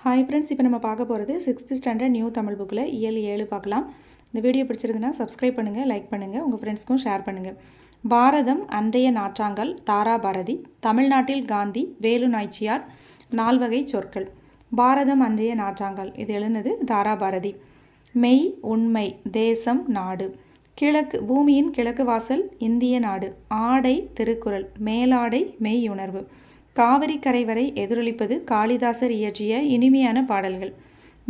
Hi friends, இப்போ நம்ம பார்க்க போகிறது 6th ஸ்டாண்டர்ட் நியூ தமிழ் புக்கில் இயல் 7 பார்க்கலாம். இந்த வீடியோ பிடிச்சிருக்குன்னா சப்ஸ்கிரைப் பண்ணுங்கள், லைக் பண்ணுங்கள், உங்கள் ஃப்ரெண்ட்ஸ்க்கும் ஷேர் பண்ணுங்கள். பாரதம் அன்றைய நாற்றாங்கால் தாராபாரதி, தமிழ்நாட்டில் காந்தி, வேலு நாச்சியார், நால்வகை சொற்கள். பாரதம் அன்றைய நாற்றாங்கால் இது எழுதுனது தாராபாரதி. மெய் உண்மை தேசம் நாடு. கிழக்கு பூமியின் கிழக்கு வாசல் இந்திய நாடு. ஆடை திருக்குறள். மேலாடை மெய்யுணர்வு. காவிரி கரை வரை எதிரொலிப்பது காளிதாசர் இயற்றிய இனிமையான பாடல்கள்.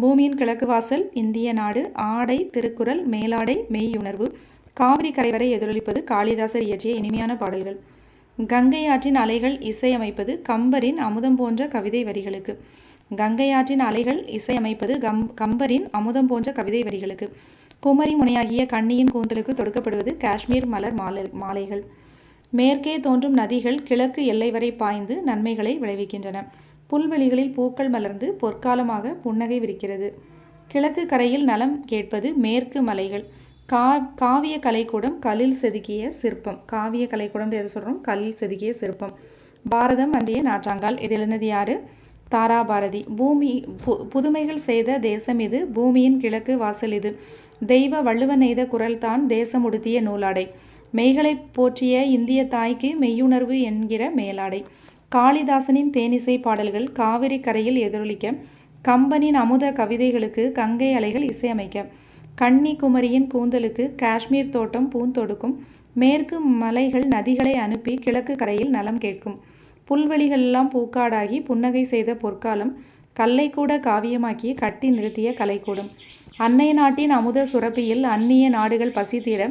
பூமியின் கிழக்கு வாசல் இந்திய நாடு. ஆடை திருக்குறள். மேலாடை மெய்யுணர்வு. காவிரி கரை வரை எதிரொலிப்பது காளிதாசர் இயற்றிய இனிமையான பாடல்கள். கங்கை ஆற்றின் அலைகள் இசையமைப்பது கம்பரின் அமுதம் போன்ற கவிதை வரிகளுக்கு. கங்கை ஆற்றின் அலைகள் இசையமைப்பது கம்பரின் அமுதம் போன்ற கவிதை வரிகளுக்கு. குமரி முனையாகிய கண்ணியின் கூந்தலுக்கு தொடுக்கப்படுவது காஷ்மீர் மலர் மாலைகள். மேற்கே தோன்றும் நதிகள் கிழக்கு எல்லை வரை பாய்ந்து நன்மைகளை விளைவிக்கின்றன. புல்வெளிகளில் பூக்கள் மலர்ந்து பொற்காலமாக புன்னகை விரிக்கிறது. கிழக்கு கரையில் நலம் கேட்பது மேற்கு மலைகள். காவிய கலைக்கூடம் கல்லில் செதுக்கிய சிற்பம். காவிய கலைக்கூடம் எதை சொல்கிறோம்? கல்லில் செதுக்கிய சிற்பம். பாரதம் அன்றைய நாற்றாங்கால் இது எழுந்தது யாரு? தாராபாரதி. பூமி புதுமைகள் செய்த தேசம் இது. பூமியின் கிழக்கு வாசல் இது. தெய்வ வள்ளுவன் நெய்த குரல் தான் தேசம் உடுத்திய நூலாடை. மெய்களை போற்றிய இந்திய தாய்க்கு மெய்யுணர்வு என்கிற மேலாடை. காளிதாசனின் தேனிசை பாடல்கள் காவிரி கரையில் எதிரொலிக்க. கம்பனின் அமுத கவிதைகளுக்கு கங்கை அலைகள் இசையமைக்க. கன்னிகுமரியின் கூந்தலுக்கு காஷ்மீர் தோட்டம் பூந்தொடுக்கும். மேற்கு மலைகள் நதிகளை அனுப்பி கிழக்கு கரையில் நலம் கேட்கும். புல்வெளிகளெல்லாம் பூக்காடாகி புன்னகை செய்த பொற்காலம். கல்லை கூட காவியமாக்கி கட்டி நிறுத்திய கலைக்கூடம். அன்னை நாட்டின் அமுத சுரப்பியில் அந்நிய நாடுகள் பசி தீர.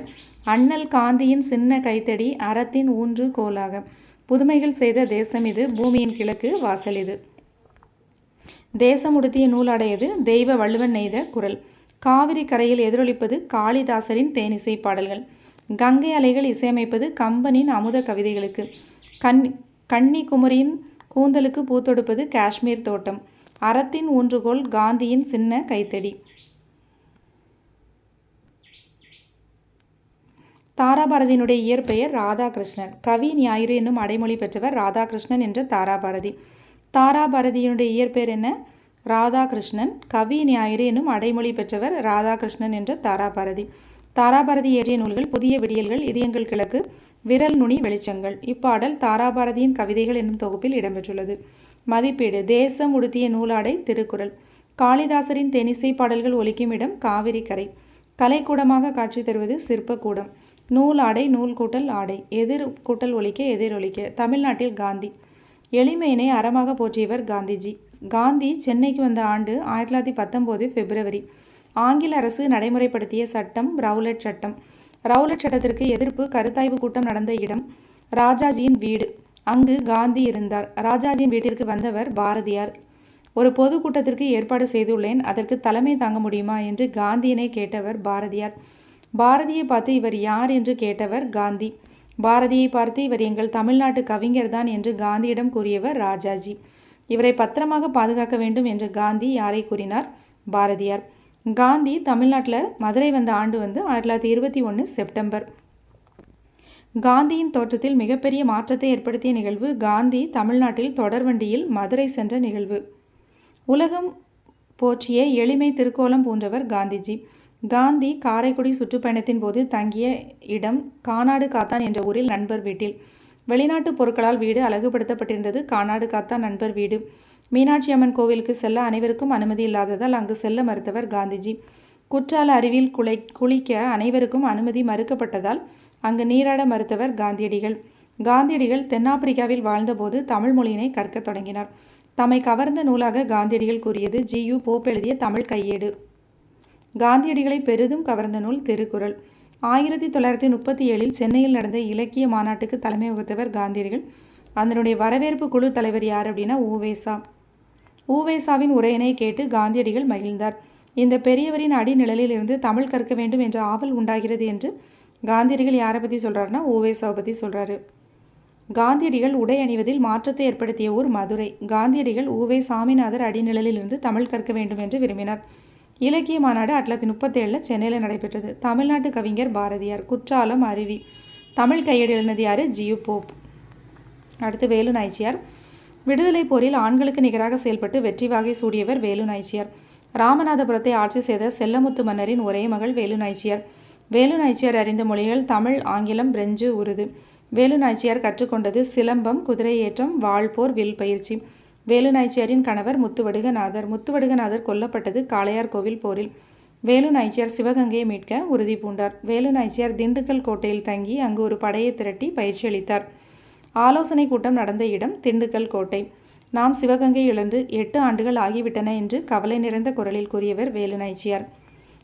அண்ணல் காந்தியின் சின்ன கைத்தடி அறத்தின் ஊன்று கோலாக. புதுமைகள் செய்த தேசம் இது. பூமியின் கிழக்கு வாசல் இது. தேசம் உடுத்திய நூலாடையது தெய்வ வள்ளுவன் நெய்த குரல். காவிரி கரையில் எதிரொலிப்பது காளிதாசரின் தேனிசை பாடல்கள். கங்கை அலைகள் இசையமைப்பது கம்பனின் அமுத கவிதைகளுக்கு. கன்னிகுமரியின் கூந்தலுக்கு பூத்தொடுப்பது காஷ்மீர் தோட்டம். அறத்தின் ஊன்றுகோல் காந்தியின் சின்ன கைத்தடி. தாராபாரதியினுடைய இயற்பெயர் ராதாகிருஷ்ணன். கவி ஞாயிறு என்னும் அடைமொழி பெற்றவர் ராதாகிருஷ்ணன் என்ற தாராபாரதி. தாராபாரதியினுடைய இயற்பெயர் என்ன? ராதாகிருஷ்ணன். கவி ஞாயிறு என்னும் அடைமொழி பெற்றவர் ராதாகிருஷ்ணன் என்ற தாராபாரதி. தாராபாரதி இயற்றிய நூல்கள் புதிய விடியல்கள், இதயங்கள் கிழக்கு, விரல் நுனி வெளிச்சங்கள். இப்பாடல் தாராபாரதியின் கவிதைகள் என்னும் தொகுப்பில் இடம்பெற்றுள்ளது. மதிப்பீடு. தேசம் உடுத்திய நூலாடை திருக்குறள். காளிதாசரின் தெனிசை பாடல்கள் ஒலிக்கும் இடம் காவிரி கரை. கலைக்கூடமாக காட்சி தருவது சிற்பக்கூடம். நூல் ஆடை நூல் கூட்டல் ஆடை. எதிர் கூட்டல் ஒலிக்க எதிரொலிக்க. தமிழ்நாட்டில் காந்தி. எளிமையினை அறமாக போற்றியவர் காந்திஜி. காந்தி சென்னைக்கு வந்த ஆண்டு 1919 பிப்ரவரி. ஆங்கில அரசு நடைமுறைப்படுத்திய சட்டம் ரவுலட் சட்டம். ரவுலட் சட்டத்திற்கு எதிர்ப்பு கருத்தாய்வு கூட்டம் நடந்த இடம் ராஜாஜியின் வீடு. அங்கு காந்தி இருந்தார். ராஜாஜியின் வீட்டிற்கு வந்தவர் பாரதியார். ஒரு பொதுக்கூட்டத்திற்கு ஏற்பாடு செய்துள்ளேன், அதற்கு தலைமை தாங்க முடியுமா என்று காந்தியினை கேட்டவர் பாரதியார். பாரதியை பார்த்து இவர் யார் என்று கேட்டவர் காந்தி. பாரதியை பார்த்து இவர் எங்கள் தமிழ்நாட்டு கவிஞர் தான் என்று காந்தியிடம் கூறியவர் ராஜாஜி. இவரை பத்திரமாக பாதுகாக்க வேண்டும் என்று காந்தி யாரை கூறினார்? பாரதியார். காந்தி தமிழ்நாட்டில் மதுரை வந்த ஆண்டு 1921 செப்டம்பர். காந்தியின் தோற்றத்தில் மிகப்பெரிய மாற்றத்தை ஏற்படுத்திய நிகழ்வு காந்தி தமிழ்நாட்டில் தொடர்வண்டியில் மதுரை சென்ற நிகழ்வு. உலகம் போற்றிய எளிமை திருக்கோலம் பூண்டவர் காந்திஜி. காந்தி காரைக்குடி சுற்றுப்பயணத்தின் போது தங்கிய இடம் கானாடு காத்தான் என்ற ஊரில் நண்பர் வீட்டில். வெளிநாட்டு பொருட்களால் வீடு அழகுபடுத்தப்பட்டிருந்தது. கானாடு காத்தான் நண்பர் வீடு. மீனாட்சி அம்மன் கோவிலுக்கு செல்ல அனைவருக்கும் அனுமதி இல்லாததால் அங்கு செல்ல மறுத்தவர் காந்திஜி. குற்றால அருவியில் குளிக்க அனைவருக்கும் அனுமதி மறுக்கப்பட்டதால் அங்கு நீராட மறுத்தவர் காந்தியடிகள். காந்தியடிகள் தென்னாப்பிரிக்காவில் வாழ்ந்தபோது தமிழ் மொழியினை கற்க தொடங்கினார். தம்மை கவர்ந்த நூலாக காந்தியடிகள் கூறியது ஜி.யு. போப் எழுதிய தமிழ் கையேடு. காந்தியடிகளை பெரிதும் கவர்ந்த நூல் திருக்குறள். 1937 சென்னையில் நடந்த இலக்கிய மாநாட்டுக்கு தலைமை வகித்தவர் காந்தியடிகள். அதனுடைய வரவேற்பு குழு தலைவர் யார் அப்படின்னா ஊவேசா. ஊவேசாவின் உரையினை கேட்டு காந்தியடிகள் மகிழ்ந்தார். இந்த பெரியவரின் அடிநிழலில் இருந்து தமிழ் கற்க வேண்டும் என்ற ஆவல் உண்டாகிறது என்று காந்தியடிகள் யாரை பற்றி சொல்கிறாருன்னா ஊவேசாவை பற்றி சொல்கிறாரு. காந்தியடிகள் உடை அணிவதில் மாற்றத்தை ஏற்படுத்திய ஊர் மதுரை. காந்தியடிகள் ஊவே சாமிநாதர் அடிநிழலில் இருந்து தமிழ் கற்க வேண்டும் என்று விரும்பினார். இலக்கிய மாநாடு 1937 சென்னையில் நடைபெற்றது. தமிழ்நாட்டு கவிஞர் பாரதியார். குற்றாலம் அருவி. தமிழ் கையேடு எழுதினது யார்? ஜி.யு. போப். அடுத்து வேலு நாச்சியார். விடுதலை போரில் ஆண்களுக்கு நிகராக செயல்பட்டு வெற்றி வாகை சூடியவர் வேலு நாச்சியார். ராமநாதபுரத்தை ஆட்சி செய்த செல்லமுத்து மன்னரின் ஒரே மகள் வேலு நாச்சியார். வேலு நாச்சியார் அறிந்த மொழிகள் தமிழ், ஆங்கிலம், பிரெஞ்சு, உருது. வேலு நாச்சியார் கற்றுக்கொண்டது சிலம்பம், குதிரையேற்றம், வாள்போர், வில் பயிற்சி. வேலு நாச்சியாரின் கணவர் முத்துவடுகநாதர். முத்துவடுகநாதர் கொல்லப்பட்டது காளையார்கோவில் போரில். வேலு நாச்சியார் சிவகங்கையை மீட்க உறுதி பூண்டார். வேலு நாச்சியார் திண்டுக்கல் கோட்டையில் தங்கி அங்கு ஒரு படையை திரட்டி பயிற்சி அளித்தார். ஆலோசனை கூட்டம் நடந்த இடம் திண்டுக்கல் கோட்டை. நாம் சிவகங்கை இழந்து 8 ஆண்டுகள் ஆகிவிட்டன என்று கவலை நிறைந்த குரலில் கூறியவர் வேலு நாச்சியார்.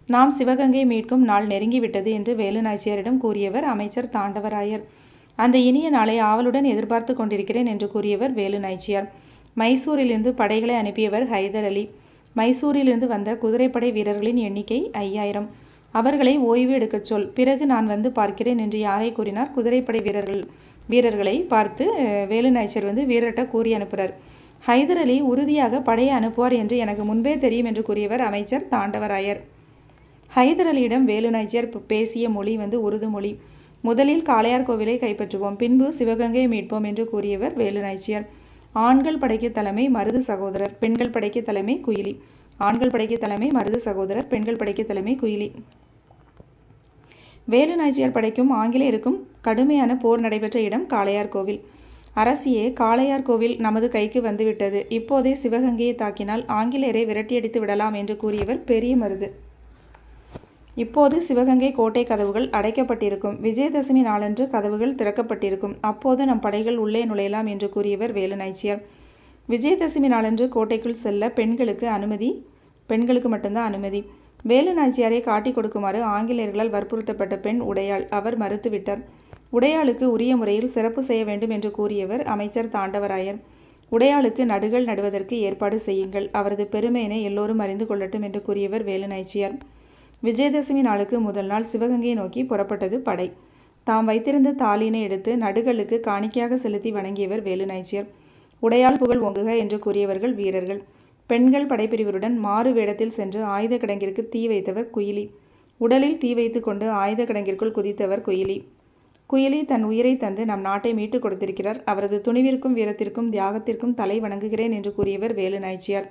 நாம் சிவகங்கை மீட்கும் நாள் நெருங்கிவிட்டது என்று வேலு நாச்சியாரிடம் கூறியவர் அமைச்சர் தாண்டவராயர். அந்த இனிய நாளை ஆவலுடன் எதிர்பார்த்து கொண்டிருக்கிறேன் என்று கூறியவர் வேலு நாச்சியார். மைசூரிலிருந்து படைகளை அனுப்பியவர் ஹைதர் அலி. மைசூரிலிருந்து வந்த குதிரைப்படை வீரர்களின் எண்ணிக்கை 5000. அவர்களை ஓய்வு எடுக்கச் சொல், பிறகு நான் வந்து பார்க்கிறேன் என்று யாரை கூறினார்? குதிரைப்படை வீரர்களை பார்த்து வேலு நாச்சியார் வீரர்கிட்ட கூறி அனுப்புகிறார். ஹைதர் அலி உறுதியாக படையை அனுப்புவார் என்று எனக்கு முன்பே தெரியும் என்று கூறியவர் அமைச்சர் தாண்டவராயர். ஹைதர் அலியிடம் வேலு நாச்சியார் பேசிய மொழி உருது மொழி. முதலில் காளையார்கோவிலை கைப்பற்றுவோம், பின்பு சிவகங்கையை மீட்போம் என்று கூறியவர் வேலு நாச்சியார். ஆண்கள் படைக்கு தலைமை மருது சகோதரர், பெண்கள் படைக்கு தலைமை குயிலி. ஆண்கள் படைக்கு தலைமை மருது சகோதரர், பெண்கள் படைக்கு தலைமை குயிலி. வேலு நாச்சியார் படைக்கும் ஆங்கிலேயருக்கும் கடுமையான போர் நடைபெற்ற இடம் காளையார்கோவில். அரசியே, காளையார்கோவில் நமது கைக்கு வந்துவிட்டது. இப்போதே சிவகங்கையை தாக்கினால் ஆங்கிலேயரை விரட்டியடித்து விடலாம் என்று கூறியவர் பெரிய மருது. இப்போது சிவகங்கை கோட்டை கதவுகள் அடைக்கப்பட்டிருக்கும். விஜயதசமி நாளன்று கதவுகள் திறக்கப்பட்டிருக்கும். அப்போது நம் படைகள் உள்ளே நுழையலாம் என்று கூறியவர் வேலு நாச்சியார். விஜயதசமி நாளன்று கோட்டைக்குள் செல்ல பெண்களுக்கு மட்டும்தான் அனுமதி. வேலு நாச்சியாரை காட்டிக் கொடுக்குமாறு ஆங்கிலேயர்களால் வற்புறுத்தப்பட்ட பெண் உடையாள். அவர் மறுத்துவிட்டார். உடையாளுக்கு உரிய முறையில் சிறப்பு செய்ய வேண்டும் என்று கூறியவர் அமைச்சர் தாண்டவராயர். உடையாளுக்கு நடுகள் நடுவதற்கு ஏற்பாடு செய்யுங்கள், அவரது பெருமையினை எல்லோரும் அறிந்து கொள்ளட்டும் என்று கூறியவர் வேலு நாச்சியார். விஜயதசமி நாளுக்கு முதல் நாள் சிவகங்கையை நோக்கி புறப்பட்டது படை. தாம் வைத்திருந்த தாலியினை எடுத்து நடுகளுக்கு காணிக்கையாக செலுத்தி வணங்கியவர் வேலு நாச்சியார். உடையாள் புகழ் ஓங்குக என்று கூறியவர்கள் வீரர்கள். பெண்கள் படைப்பிரிவருடன் மாறு வேடத்தில் சென்று ஆயுத கிடங்கிற்கு தீ வைத்தவர் குயிலி. உடலில் தீ வைத்து கொண்டு ஆயுத கிடங்கிற்குள் குதித்தவர் குயிலி. குயிலி தன் உயிரை தந்து நம் நாட்டை மீட்டுக் கொடுத்திருக்கிறார். அவரது துணிவிற்கும் வீரத்திற்கும் தியாகத்திற்கும் தலை வணங்குகிறேன் என்று கூறியவர் வேலு நாச்சியார்.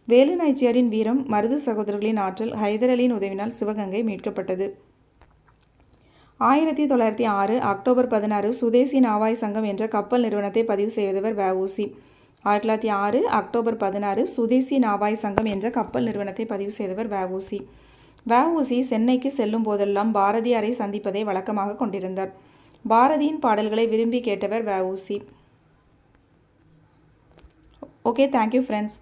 வேலு நாச்சியாரின் வீரம், மருது சகோதரர்களின் ஆற்றல், ஹைதர் அலியின் உதவினால் சிவகங்கை மீட்கப்பட்டது. 1906 அக்டோபர் 16 சுதேசி நாவாய் சங்கம் என்ற கப்பல் நிறுவனத்தை பதிவு செய்தவர் வ.உ.சி. 1906 அக்டோபர் 16 சுதேசி நாவாய் சங்கம் என்ற கப்பல் நிறுவனத்தை பதிவு செய்தவர் வ.உ.சி. வ.உ.சி. சென்னைக்கு செல்லும் போதெல்லாம் பாரதியாரை சந்திப்பதை வழக்கமாக கொண்டிருந்தார். பாரதியின் பாடல்களை விரும்பி கேட்டவர் வ.உ.சி. Okay, thank you friends.